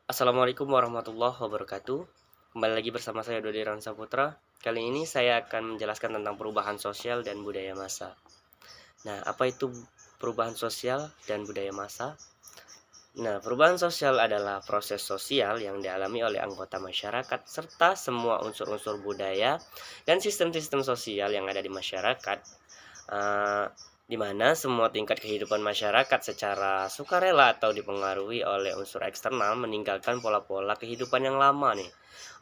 Assalamualaikum warahmatullahi wabarakatuh. Kembali lagi bersama saya Dodi Ransa Putra. Kali ini saya akan menjelaskan tentang perubahan sosial dan budaya massa. Nah, apa itu perubahan sosial dan budaya massa? Nah, perubahan sosial adalah proses sosial yang dialami oleh anggota masyarakat serta semua unsur-unsur budaya dan sistem-sistem sosial yang ada di masyarakat, eh, di mana semua tingkat kehidupan masyarakat secara sukarela atau dipengaruhi oleh unsur eksternal meninggalkan pola-pola kehidupan yang lama nih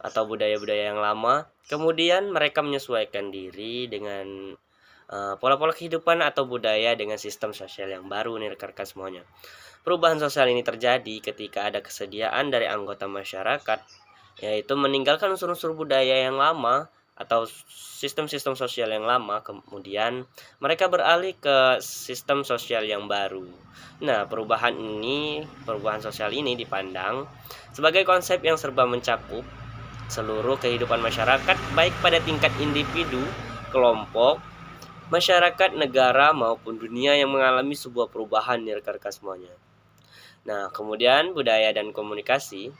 atau budaya-budaya yang lama. Kemudian mereka menyesuaikan diri dengan pola-pola kehidupan atau budaya dengan sistem sosial yang baru nih rekan-rekan semuanya. Perubahan sosial ini terjadi ketika ada kesediaan dari anggota masyarakat, yaitu meninggalkan unsur-unsur budaya yang lama atau sistem-sistem sosial yang lama, kemudian mereka beralih ke sistem sosial yang baru. Nah, perubahan sosial ini dipandang sebagai konsep yang serba mencakup seluruh kehidupan masyarakat, baik pada tingkat individu, kelompok, masyarakat, negara, maupun dunia yang mengalami sebuah perubahan nih rekan-rekan semuanya. Nah, kemudian budaya dan komunikasi,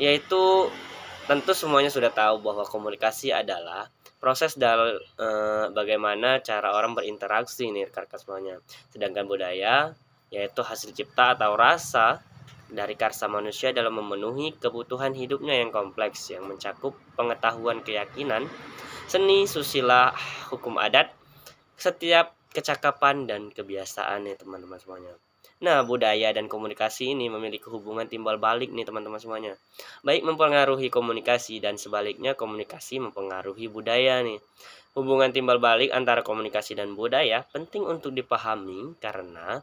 yaitu tentu semuanya sudah tahu bahwa komunikasi adalah proses bagaimana cara orang berinteraksi nih rekan-rekan semuanya. Sedangkan budaya yaitu hasil cipta atau rasa dari karsa manusia dalam memenuhi kebutuhan hidupnya yang kompleks yang mencakup pengetahuan, keyakinan, seni, susila, hukum adat, setiap kecakapan dan kebiasaan nih teman-teman semuanya. Nah, budaya dan komunikasi ini memiliki hubungan timbal balik nih teman-teman semuanya. Baik mempengaruhi komunikasi dan sebaliknya komunikasi mempengaruhi budaya nih. Hubungan timbal balik antara komunikasi dan budaya penting untuk dipahami karena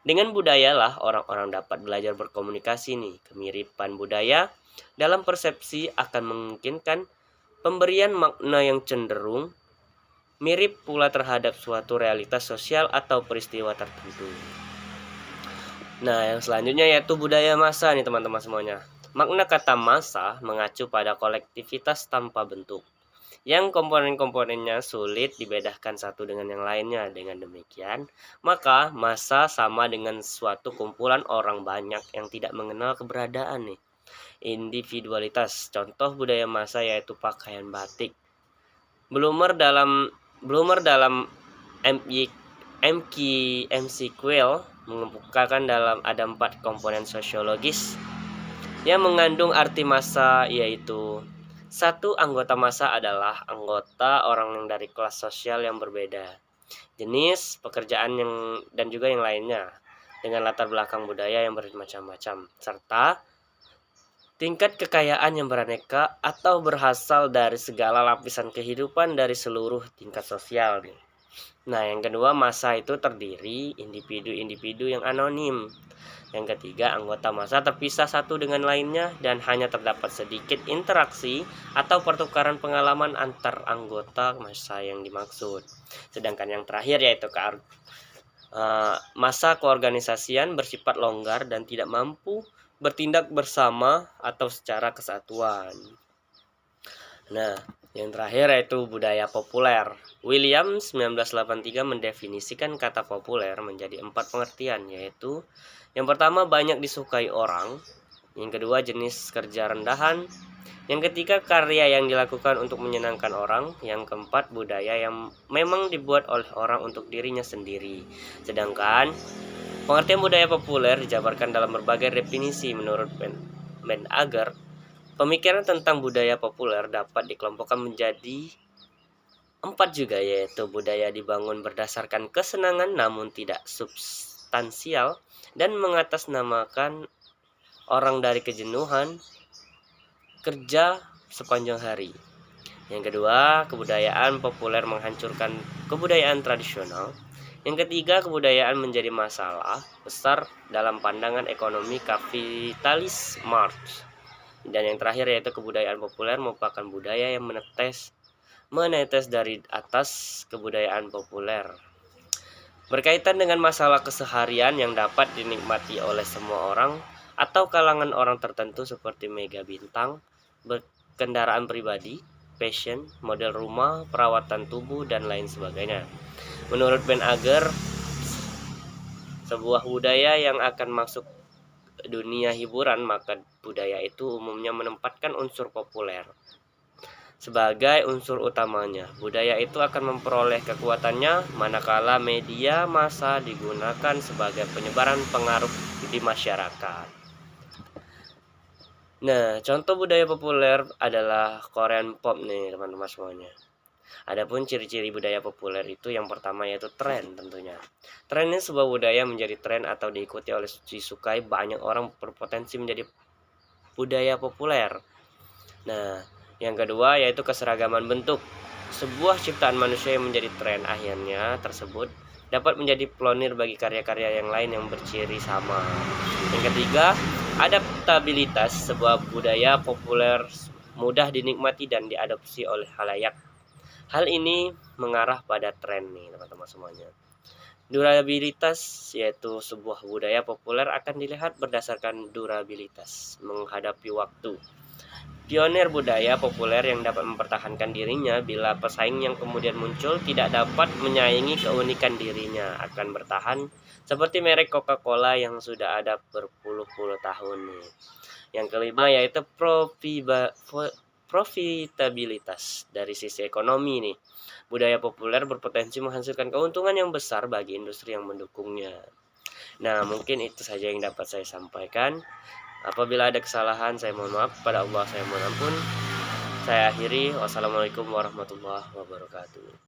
dengan budayalah orang-orang dapat belajar berkomunikasi nih. Kemiripan budaya dalam persepsi akan memungkinkan pemberian makna yang cenderung mirip pula terhadap suatu realitas sosial atau peristiwa tertentu. Nah, yang selanjutnya yaitu budaya massa nih teman-teman semuanya. Makna kata massa mengacu pada kolektivitas tanpa bentuk, yang komponen-komponennya sulit dibedakan satu dengan yang lainnya. Dengan demikian, maka massa sama dengan suatu kumpulan orang banyak yang tidak mengenal keberadaan nih. Individualitas. Contoh budaya massa yaitu pakaian batik. Bloomer dalam MC Quayle mengemukakan dalam ada 4 komponen sosiologis yang mengandung arti massa, yaitu satu, anggota massa adalah anggota orang yang dari kelas sosial yang berbeda, jenis pekerjaan dan juga yang lainnya, dengan latar belakang budaya yang bermacam-macam, serta tingkat kekayaan yang beraneka atau berasal dari segala lapisan kehidupan dari seluruh tingkat sosial. Nah, yang kedua, massa itu terdiri individu-individu yang anonim. Yang ketiga, anggota massa terpisah satu dengan lainnya dan hanya terdapat sedikit interaksi atau pertukaran pengalaman antar anggota massa yang dimaksud. Sedangkan yang terakhir yaitu massa keorganisasian bersifat longgar dan tidak mampu bertindak bersama atau secara kesatuan. Nah, yang terakhir yaitu budaya populer. William 1983 mendefinisikan kata populer menjadi 4 pengertian, yaitu yang pertama banyak disukai orang, yang kedua jenis kerja rendahan, yang ketiga karya yang dilakukan untuk menyenangkan orang, yang keempat budaya yang memang dibuat oleh orang untuk dirinya sendiri. Sedangkan pengertian budaya populer dijabarkan dalam berbagai definisi. Menurut Ben Agar, pemikiran tentang budaya populer dapat dikelompokkan menjadi 4 juga, yaitu budaya dibangun berdasarkan kesenangan namun tidak substansial dan mengatasnamakan orang dari kejenuhan kerja sepanjang hari. Yang kedua, kebudayaan populer menghancurkan kebudayaan tradisional. Yang ketiga, kebudayaan menjadi masalah besar dalam pandangan ekonomi kapitalis Marx. Dan yang terakhir yaitu kebudayaan populer merupakan budaya yang menetes dari atas kebudayaan populer. Berkaitan dengan masalah keseharian yang dapat dinikmati oleh semua orang atau kalangan orang tertentu seperti mega bintang, kendaraan pribadi, fashion, model rumah, perawatan tubuh, dan lain sebagainya. Menurut Ben Agar, sebuah budaya yang akan masuk dunia hiburan, maka budaya itu umumnya menempatkan unsur populer sebagai unsur utamanya. Budaya itu akan memperoleh kekuatannya manakala media massa digunakan sebagai penyebaran pengaruh di masyarakat. Nah, contoh budaya populer adalah Korean pop nih, teman-teman semuanya. Adapun ciri-ciri budaya populer itu yang pertama yaitu tren tentunya. Tren ini sebuah budaya menjadi tren atau diikuti oleh disukai banyak orang berpotensi menjadi budaya populer. Nah, yang kedua yaitu keseragaman bentuk. Sebuah ciptaan manusia yang menjadi tren akhirnya tersebut dapat menjadi pelonir bagi karya-karya yang lain yang berciri sama. Yang ketiga, adaptabilitas. Sebuah budaya populer mudah dinikmati dan diadopsi oleh khalayak. Hal ini mengarah pada tren nih teman-teman semuanya. Durabilitas, yaitu sebuah budaya populer akan dilihat berdasarkan durabilitas menghadapi waktu. Pionir budaya populer yang dapat mempertahankan dirinya bila pesaing yang kemudian muncul tidak dapat menyaingi keunikan dirinya akan bertahan, seperti merek Coca-Cola yang sudah ada berpuluh-puluh tahun nih. Yang kelima yaitu profitabilitas dari sisi ekonomi nih. Budaya populer berpotensi menghasilkan keuntungan yang besar bagi industri yang mendukungnya. Nah, mungkin itu saja yang dapat saya sampaikan. Apabila ada kesalahan, saya mohon maaf. Kepada Allah saya mohon ampun. Saya akhiri. Wassalamualaikum warahmatullahi wabarakatuh.